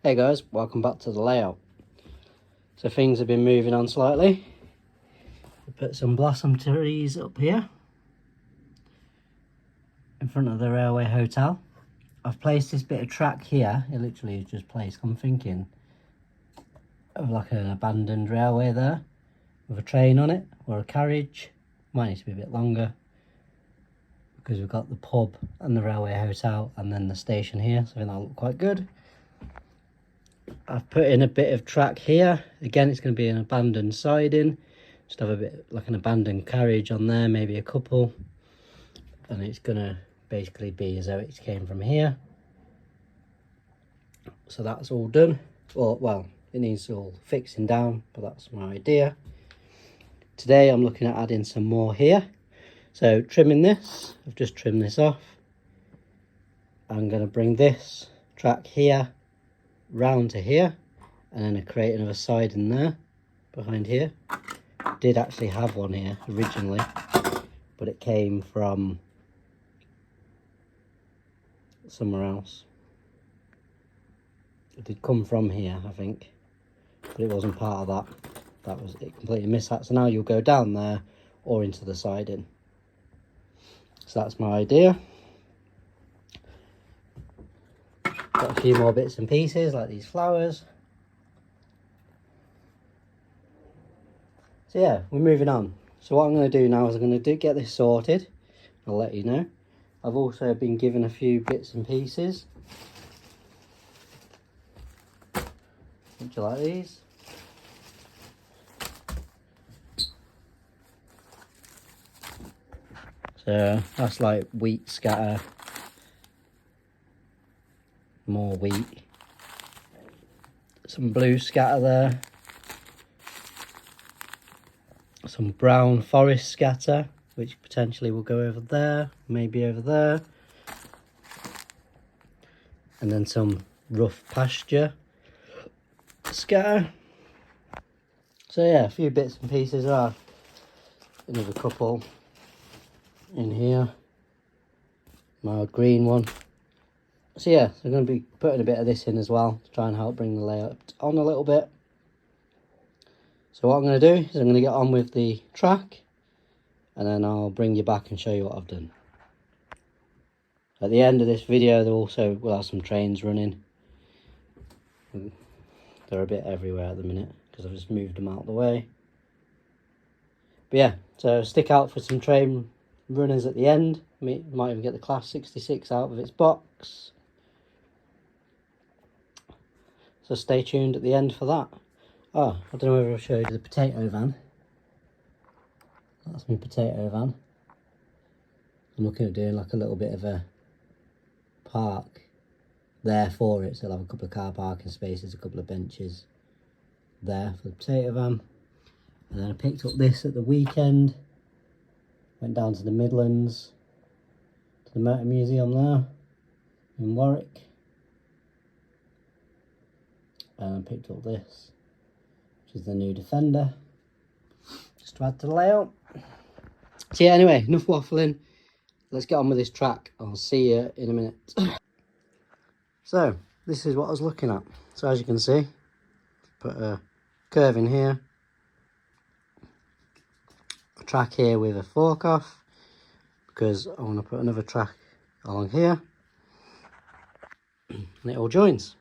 Hey guys, welcome back to the layout. So things have been moving on slightly. We put some blossom trees up here in front of the Railway Hotel. I've placed this bit of track here. It literally is just placed. I'm thinking of like an abandoned railway there with a train on it or a carriage. Might need to be a bit longer because we've got the pub and the Railway Hotel and then the station here, so I think that'll look quite good. I've put in a bit of track here. Again, it's going to be an abandoned siding. Just have a bit like an abandoned carriage on there, maybe a couple. And it's going to basically be as though it came from here. So that's all done. Well, it needs all fixing down, but that's my idea. Today I'm looking at adding some more here. So trimming this, I've just trimmed this off. I'm going to bring this track here round to here and then create another side in there behind here. Did actually have one here originally, but it came from somewhere else. It did come from here, I think, but it wasn't part of that. That was it, completely missed that. So now you'll go down there or into the siding. So that's my idea. Got a few more bits and pieces like these flowers. So yeah, we're moving on. So what I'm going to do now is I'm going to get this sorted. I'll let you know. I've also been given a few bits and pieces. Would you like these? So that's like wheat scatter. More wheat. Some blue scatter there. Some brown forest scatter, which potentially will go over there, maybe over there. And then some rough pasture scatter. So yeah, a few bits and pieces there. Another couple in here. My green one. So yeah, I'm going to be putting a bit of this in as well to try and help bring the layout on a little bit. So what I'm going to do is I'm going to get on with the track and then I'll bring you back and show you what I've done. At the end of this video we'll have some trains running. They're a bit everywhere at the minute because I've just moved them out of the way. But yeah, so stick out for some train runners at the end. Might even get the Class 66 out of its box. So stay tuned at the end for that. Oh, I don't know whether I've showed you the potato van. That's my potato van. I'm looking at doing like a little bit of a park there for it. So I'll have a couple of car parking spaces, a couple of benches there for the potato van. And then I picked up this at the weekend. Went down to the Midlands, to the Motor Museum there in Warwick. And I picked up this, which is the new Defender, just to add to the layout. So yeah, anyway, enough waffling. Let's get on with this track. I'll see you in a minute. So, this is what I was looking at. So as you can see, put a curve in here, a track here with a fork off, because I want to put another track along here, and it all joins.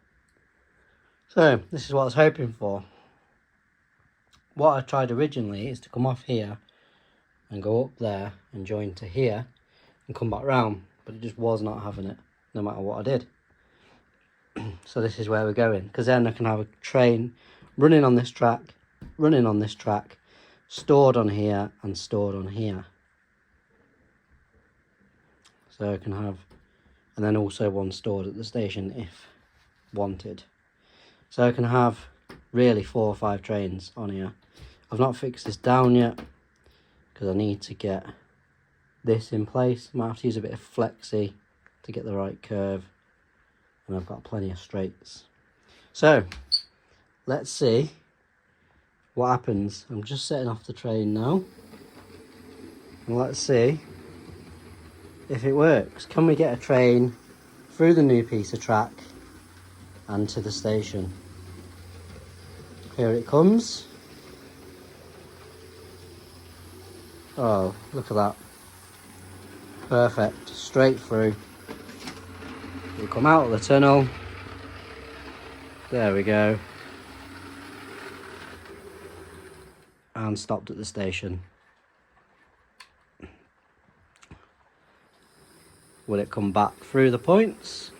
So, this is what I was hoping for. What I tried originally is to come off here and go up there and join to here and come back round, but it just was not having it, no matter what I did. So this is where we're going, because then I can have a train running on this track, stored on here and stored on here. So I can have, and then also one stored at the station if wanted. So I can have really 4 or 5 trains on here. I've not fixed this down yet because I need to get this in place. Might have to use a bit of flexi to get the right curve, and I've got plenty of straights. So let's see what happens. I'm just setting off the train now, and let's see if it works. Can we get a train through the new piece of track and to the station. Here it comes. Oh, look at that. Perfect, straight through. We come out of the tunnel. There we go. And stopped at the station. Will it come back through the points?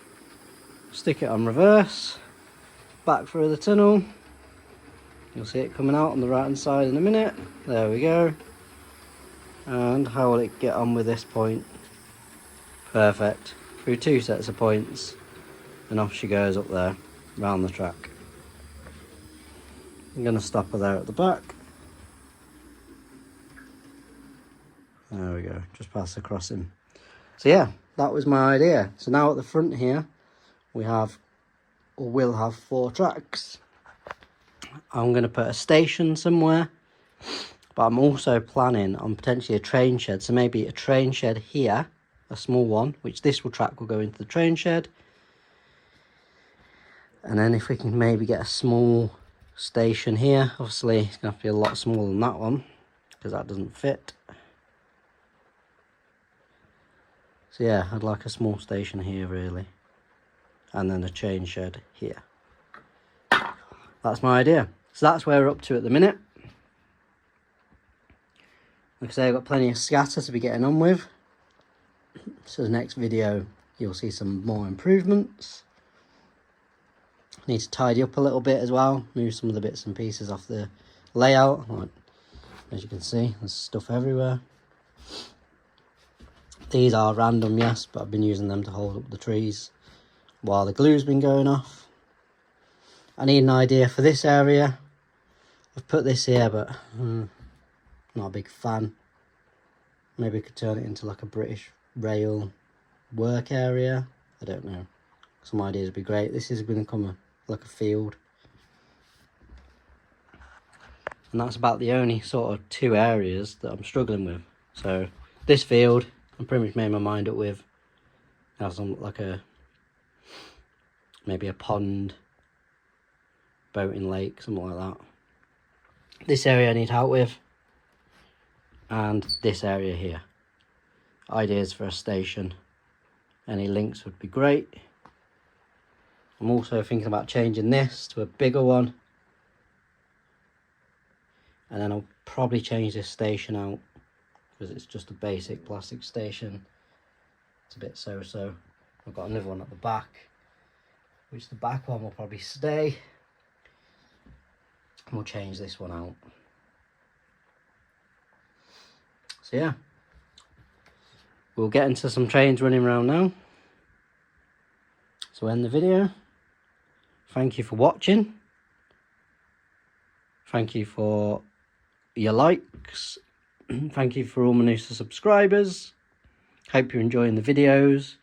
Stick it on reverse, back through the tunnel. You'll see it coming out on the right hand side in a minute. There we go. And how will it get on with this point? Perfect. Through 2 sets of points, and off she goes up there, round the track. I'm going to stop her there at the back. There we go, just past the crossing. So yeah, that was my idea. So now at the front here, we have, or will have, 4 tracks. I'm going to put a station somewhere, but I'm also planning on potentially a train shed. So maybe a train shed here, a small one, which this track will go into the train shed. And then if we can maybe get a small station here, obviously it's going to have to be a lot smaller than that one, because that doesn't fit. So yeah, I'd like a small station here really, and then a train shed here. That's my idea. So that's where we're up to at the minute. Like I say, I've got plenty of scatter to be getting on with. So the next video, you'll see some more improvements. Need to tidy up a little bit as well. Move some of the bits and pieces off the layout. Like, as you can see, there's stuff everywhere. These are random, yes, but I've been using them to hold up the trees while the glue's been going off. I need an idea for this area. I've put this here, but not a big fan. Maybe I could turn it into like a British Rail work area. I don't know. Some ideas would be great. This is going to come like a field. And that's about the only sort of 2 areas that I'm struggling with. So this field, I'm pretty much made my mind up with. Has some like maybe a pond, boating lake, something like that. This area I need help with, and this area here. Ideas for a station. Any links would be great. I'm also thinking about changing this to a bigger one, and then I'll probably change this station out because it's just a basic plastic station. It's a bit so-so. I've got another one at the back, which the back one will probably stay. We'll change this one out. So yeah, we'll get into some trains running around now. So end the video. Thank you for watching. Thank you for your likes. Thank you for all my new subscribers. Hope you're enjoying the videos.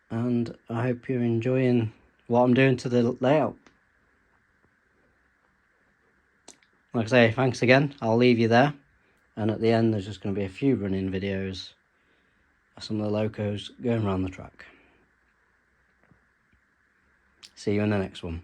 And I hope you're enjoying what I'm doing to the layout. Like I say, thanks again. I'll leave you there. And at the end, there's just going to be a few running videos of some of the locos going around the track. See you in the next one.